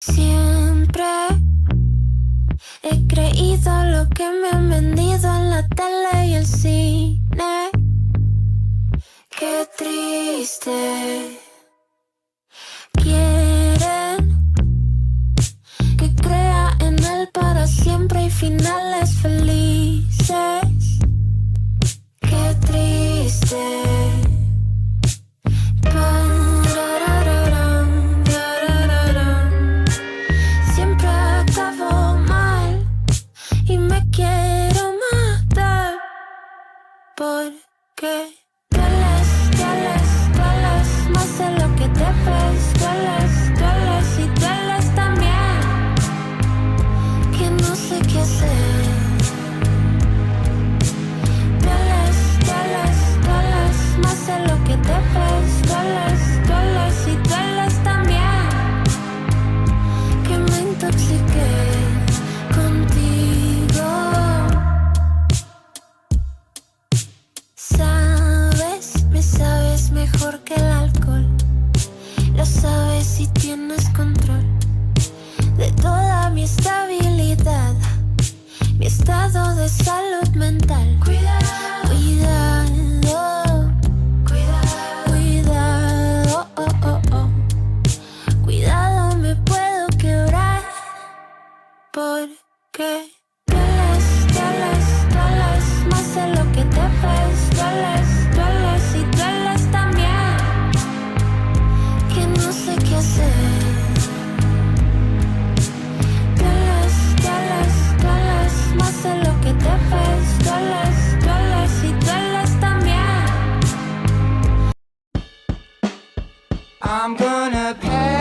Siempre he creído lo que me han vendido en la tele y el cine. Qué triste. Quieren que crea en él para siempre y finales felices. Qué triste. Siempre acabo mal y me quiero matar porque dueles, dueles, dueles más de lo que debes. Dueles, dueles y dueles también, que no sé qué hacer. Dueles, dueles, dueles más de lo que debes. Dueles, dueles y dueles también, que me intoxiqué contigo. Sabes, me sabes mejor que el alcohol. Lo sabes y tienes control de toda mi estabilidad, mi estado de salud mental. Cuidado, cuidado, cuidado, cuidado, oh, oh, oh. Cuidado, me puedo quebrar porque dueles, dueles, dueles más de lo que debes. Dueles, dueles y dueles también, que no sé qué hacer. Dueles, dueles, dueles más de lo que debes. Dueles, dueles y dueles también. I'm gonna pay